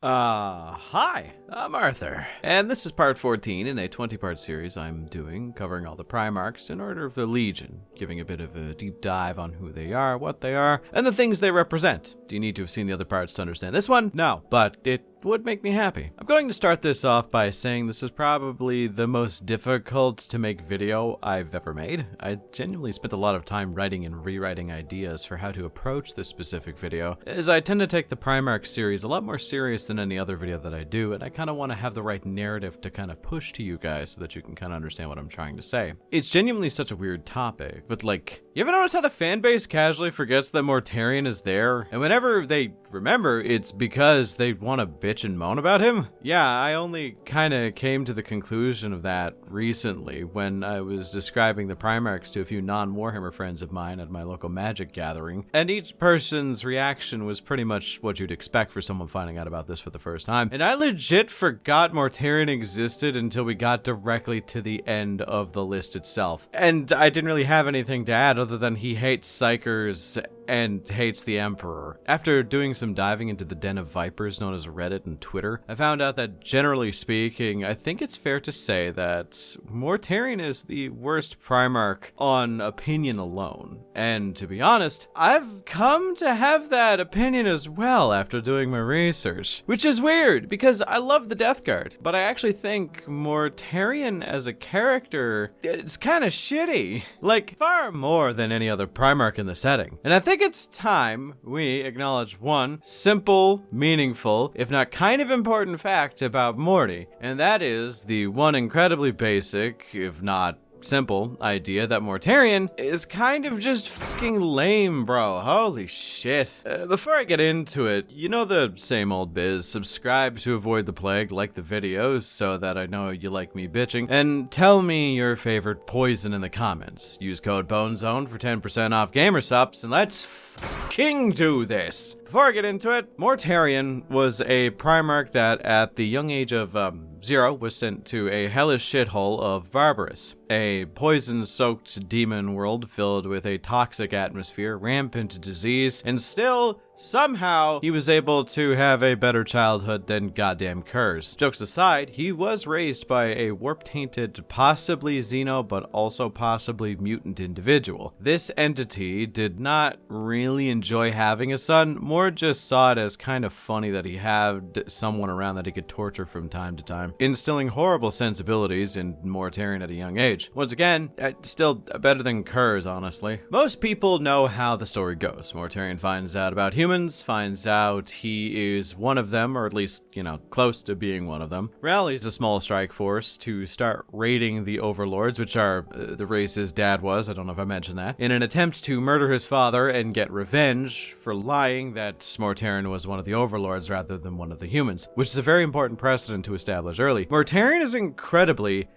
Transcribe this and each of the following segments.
Hi, I'm Arthur, and this is part 14 in a 20-part series I'm doing, covering all the Primarchs in order of their Legion, giving a bit of a deep dive on who they are, what they are, and the things they represent. Do you need to have seen the other parts to understand this one? No, but it would make me happy. I'm going to start this off by saying this is probably the most difficult to make video I've ever made. I genuinely spent a lot of time writing and rewriting ideas for how to approach this specific video, as I tend to take the Primarch series a lot more serious than any other video that I do, and I kind of want to have the right narrative to kind of push to you guys so that you can kind of understand what I'm trying to say. It's genuinely such a weird topic, but like, you ever notice how the fan base casually forgets that Mortarion is there? And whenever they remember, it's because they want to bitch and moan about him? Yeah, I only kind of came to the conclusion of that recently when I was describing the Primarchs to a few non-Warhammer friends of mine at my local magic gathering, and each person's reaction was pretty much what you'd expect for someone finding out about this for the first time. And I legit forgot Mortarion existed until we got directly to the end of the list itself. And I didn't really have anything to add other than he hates Psychers and hates the Emperor. After doing some diving into the den of vipers known as Reddit and Twitter, I found out that generally speaking, I think it's fair to say that Mortarion is the worst Primarch on opinion alone. And to be honest, I've come to have that opinion as well after doing my research, which is weird because I love the Death Guard, but I actually think Mortarion as a character is kind of shitty, like far more than any other Primarch in the setting. And I think it's time we acknowledge one simple, meaningful, if not kind of important fact about Morty, and that is the one incredibly basic, if not simple, idea that Mortarion is kind of just fucking lame, bro. Holy shit. Before I get into it, you know the same old biz. Subscribe to avoid the plague, like the videos so that I know you like me bitching, and tell me your favorite poison in the comments. Use code BONEZONE for 10% off gamersubs, and let's fucking do this. Before I get into it, Mortarion was a Primarch that at the young age of 0 was sent to a hellish shithole of Barbarous, a poison-soaked demon world filled with a toxic atmosphere, rampant disease, and still, somehow, he was able to have a better childhood than goddamn curs. Jokes aside, he was raised by a warp-tainted, possibly Xeno, but also possibly mutant individual. This entity did not really enjoy having a son, more just saw it as kind of funny that he had someone around that he could torture from time to time, instilling horrible sensibilities in Mortarion at a young age. Once again, still better than curs, honestly. Most people know how the story goes. Mortarion finds out about humans, finds out he is one of them, or at least, close to being one of them, rallies a small strike force to start raiding the overlords, which are the race his dad was, I don't know if I mentioned that, in an attempt to murder his father and get revenge for lying that Mortarion was one of the overlords rather than one of the humans, which is a very important precedent to establish early. Mortarion is incredibly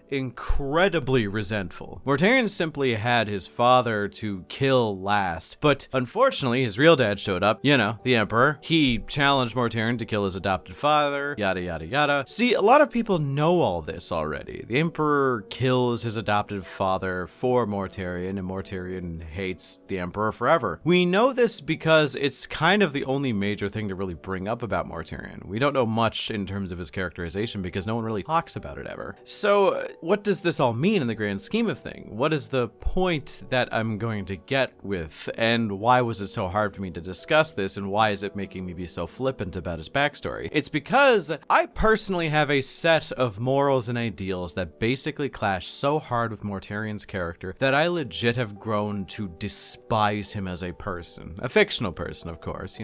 resentful. Mortarion simply had his father to kill last, but unfortunately his real dad showed up, the Emperor. He challenged Mortarion to kill his adopted father, yada yada yada. See, a lot of people know all this already. The Emperor kills his adopted father for Mortarion, and Mortarion hates the Emperor forever. We know this because it's kind of the only major thing to really bring up about Mortarion. We don't know much in terms of his characterization because no one really talks about it ever. So what does this all mean in the grand scheme of things? What is the point that I'm going to get with, and why was it so hard for me to discuss this, and why is it making me be so flippant about his backstory? It's because I personally have a set of morals and ideals that basically clash so hard with Mortarion's character that I legit have grown to despise him as a person. A fictional person, of course,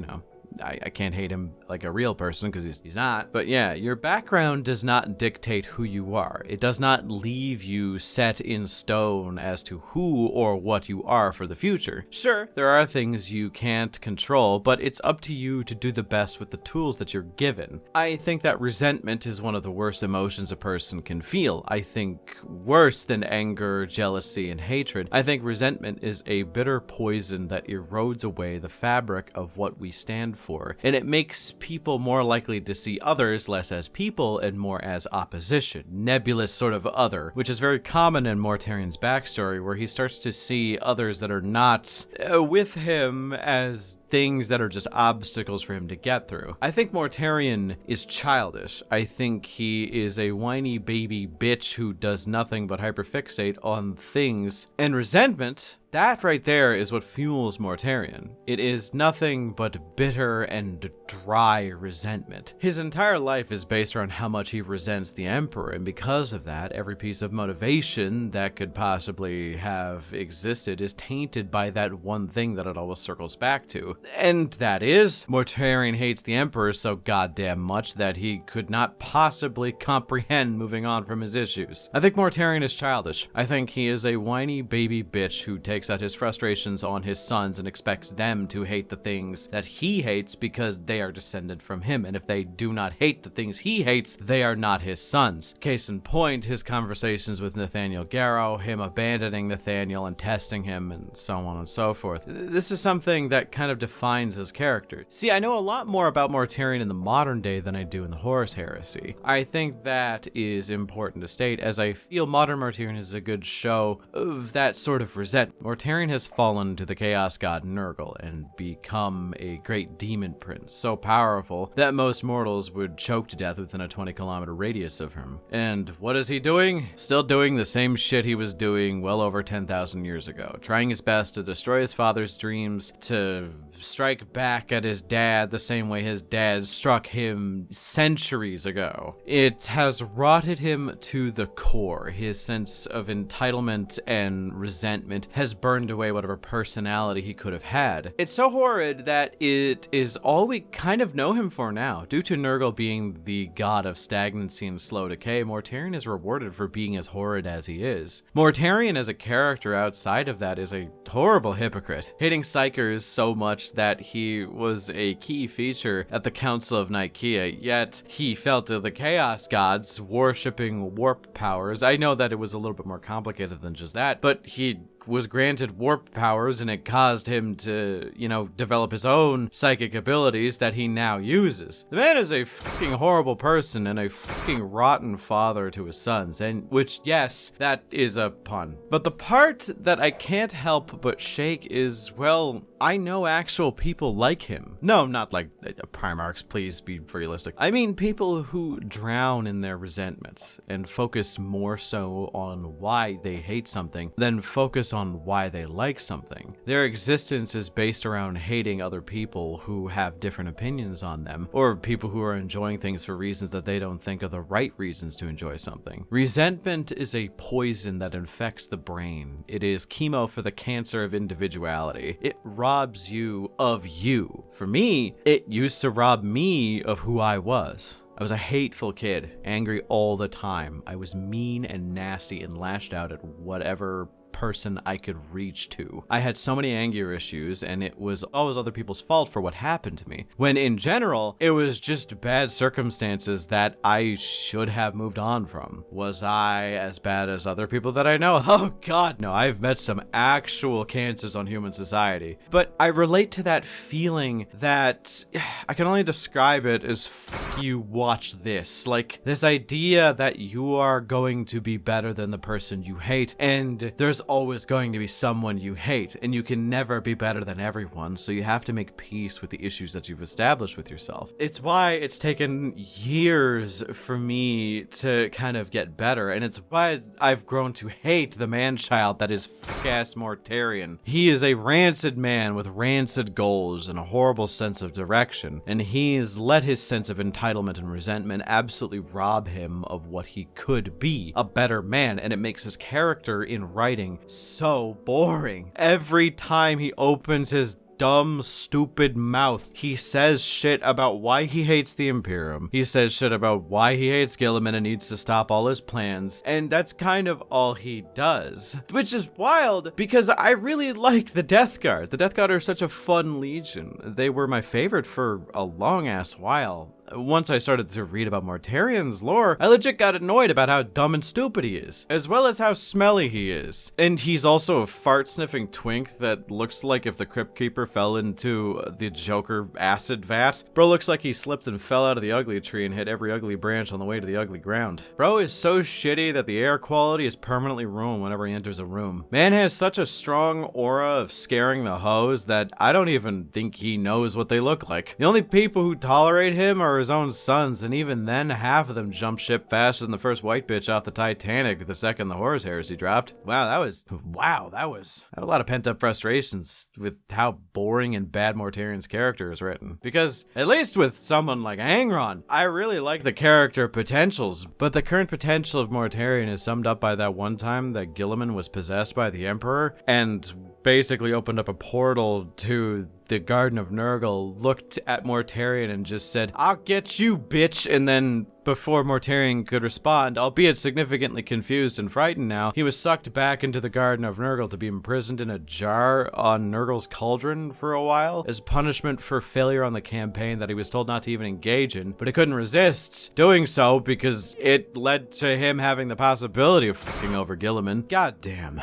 I can't hate him like a real person because he's not. But yeah, your background does not dictate who you are. It does not leave you set in stone as to who or what you are for the future. Sure, there are things you can't control, but it's up to you to do the best with the tools that you're given. I think that resentment is one of the worst emotions a person can feel. I think worse than anger, jealousy, and hatred, I think resentment is a bitter poison that erodes away the fabric of what we stand for, and it makes people more likely to see others less as people and more as opposition, nebulous sort of other, which is very common in Mortarion's backstory, where he starts to see others that are not with him as things that are just obstacles for him to get through. I think Mortarion is childish. I think he is a whiny baby bitch who does nothing but hyperfixate on things. And resentment, that right there is what fuels Mortarion. It is nothing but bitter and dry resentment. His entire life is based around how much he resents the Emperor, and because of that, every piece of motivation that could possibly have existed is tainted by that one thing that it always circles back to. And that is, Mortarion hates the Emperor so goddamn much that he could not possibly comprehend moving on from his issues. I think Mortarion is childish. I think he is a whiny baby bitch who takes out his frustrations on his sons and expects them to hate the things that he hates because they are descended from him, and if they do not hate the things he hates, they are not his sons. Case in point, his conversations with Nathaniel Garrow, him abandoning Nathaniel and testing him, and so on and so forth. This is something that kind of defines his character. See, I know a lot more about Mortarion in the modern day than I do in the Horus Heresy. I think that is important to state, as I feel modern Mortarion is a good show of that sort of resentment. Mortarion has fallen to the chaos god Nurgle and become a great demon prince, so powerful that most mortals would choke to death within a 20-kilometer radius of him. And what is he doing? Still doing the same shit he was doing well over 10,000 years ago, trying his best to destroy his father's dreams, to strike back at his dad the same way his dad struck him centuries ago. It has rotted him to the core. His sense of entitlement and resentment has burned away whatever personality he could have had. It's so horrid that it is all we kind of know him for now. Due to Nurgle being the god of stagnancy and slow decay, Mortarion is rewarded for being as horrid as he is. Mortarion as a character outside of that is a horrible hypocrite, hating Psykers so much that he was a key feature at the Council of Nicaea, yet he fell to the Chaos Gods, worshipping warp powers. I know that it was a little bit more complicated than just that, but he was granted warp powers, and it caused him to, develop his own psychic abilities that he now uses. The man is a fucking horrible person and a fucking rotten father to his sons, and which, yes, that is a pun. But the part that I can't help but shake is, well, I know actual people like him. No, not like Primarchs, please be realistic. I mean people who drown in their resentment and focus more so on why they hate something than focus on why they like something. Their existence is based around hating other people who have different opinions on them, or people who are enjoying things for reasons that they don't think are the right reasons to enjoy something. Resentment is a poison that infects the brain. It is chemo for the cancer of individuality. It robs you of you. For me, it used to rob me of who I was. I was a hateful kid, angry all the time. I was mean and nasty and lashed out at whatever person I could reach to. I had so many anger issues, and it was always other people's fault for what happened to me, when in general it was just bad circumstances that I should have moved on from. Was I as bad as other people that I know? Oh god, no. I've met some actual cancers on human society, but I relate to that feeling that I can only describe it as fuck you, watch this. Like this idea that you are going to be better than the person you hate, and there's always going to be someone you hate, and you can never be better than everyone, so you have to make peace with the issues that you've established with yourself. It's why it's taken years for me to kind of get better, and it's why I've grown to hate the man-child that is fuck-ass Mortarion. He is a rancid man with rancid goals and a horrible sense of direction, and he's let his sense of entitlement and resentment absolutely rob him of what he could be, a better man, and it makes his character in writing so boring. Every time he opens his dumb, stupid mouth, he says shit about why he hates the Imperium. He says shit about why he hates Gilliman and needs to stop all his plans, and that's kind of all he does. Which is wild, because I really like the Death Guard. The Death Guard are such a fun legion. They were my favorite for a long-ass while. once I started to read about Mortarion's lore, I legit got annoyed about how dumb and stupid he is, as well as how smelly he is. And he's also a fart-sniffing twink that looks like if the Crypt Keeper fell into the Joker acid vat. Bro looks like he slipped and fell out of the ugly tree and hit every ugly branch on the way to the ugly ground. Bro is so shitty that the air quality is permanently ruined whenever he enters a room. Man has such a strong aura of scaring the hoes that I don't even think he knows what they look like. The only people who tolerate him are his own sons, and even then, half of them jump ship faster than the first white bitch off the Titanic the second the horse heresy dropped. Wow, that was I have a lot of pent-up frustrations with how boring and bad Mortarion's character is written. Because, at least with someone like Angron, I really like the character potentials, but the current potential of Mortarion is summed up by that one time that Guilliman was possessed by the Emperor, and basically opened up a portal to the Garden of Nurgle, looked at Mortarion and just said, "I'll get you, bitch," and then before Mortarion could respond, albeit significantly confused and frightened now, he was sucked back into the Garden of Nurgle to be imprisoned in a jar on Nurgle's cauldron for a while, as punishment for failure on the campaign that he was told not to even engage in, but he couldn't resist doing so because it led to him having the possibility of fucking over Guilliman. God damn.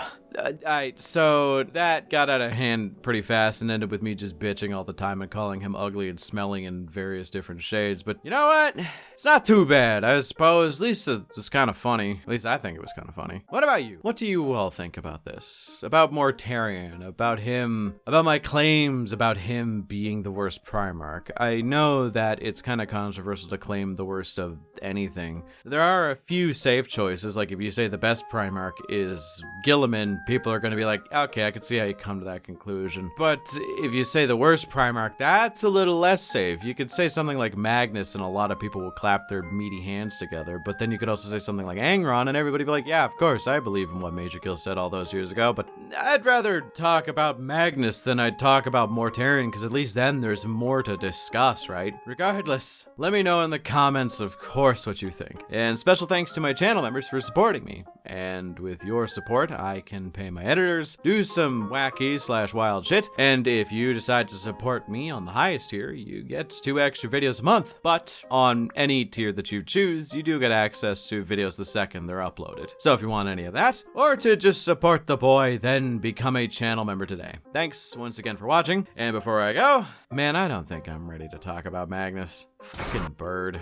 So that got out of hand pretty fast and ended with me just bitching all the time and calling him ugly and smelling in various different shades. But you know what? It's not too bad, I suppose. At least it was kind of funny. At least I think it was kind of funny. What about you? What do you all think about this? About Mortarion? About him? About my claims about him being the worst Primarch? I know that it's kind of controversial to claim the worst of anything. There are a few safe choices, like if you say the best Primarch is Guilliman, people are going to be like, okay, I can see how you come to that conclusion. But if you say the worst Primarch, that's a little less safe. You could say something like Magnus and a lot of people will clap their meaty hands together, but then you could also say something like Angron and everybody be like, yeah, of course, I believe in what Major Kill said all those years ago, but I'd rather talk about Magnus than I'd talk about Mortarion, because at least then there's more to discuss, right? Regardless, let me know in the comments, of course, what you think. And special thanks to my channel members for supporting me. And with your support, I can pay my editors, do some wacky/wild shit, and if you decide to support me on the highest tier, you get 2 extra videos a month. But on any tier that you choose, you do get access to videos the second they're uploaded. So if you want any of that, or to just support the boy, then become a channel member today. Thanks once again for watching, and before I go, man, I don't think I'm ready to talk about Magnus. Fucking bird.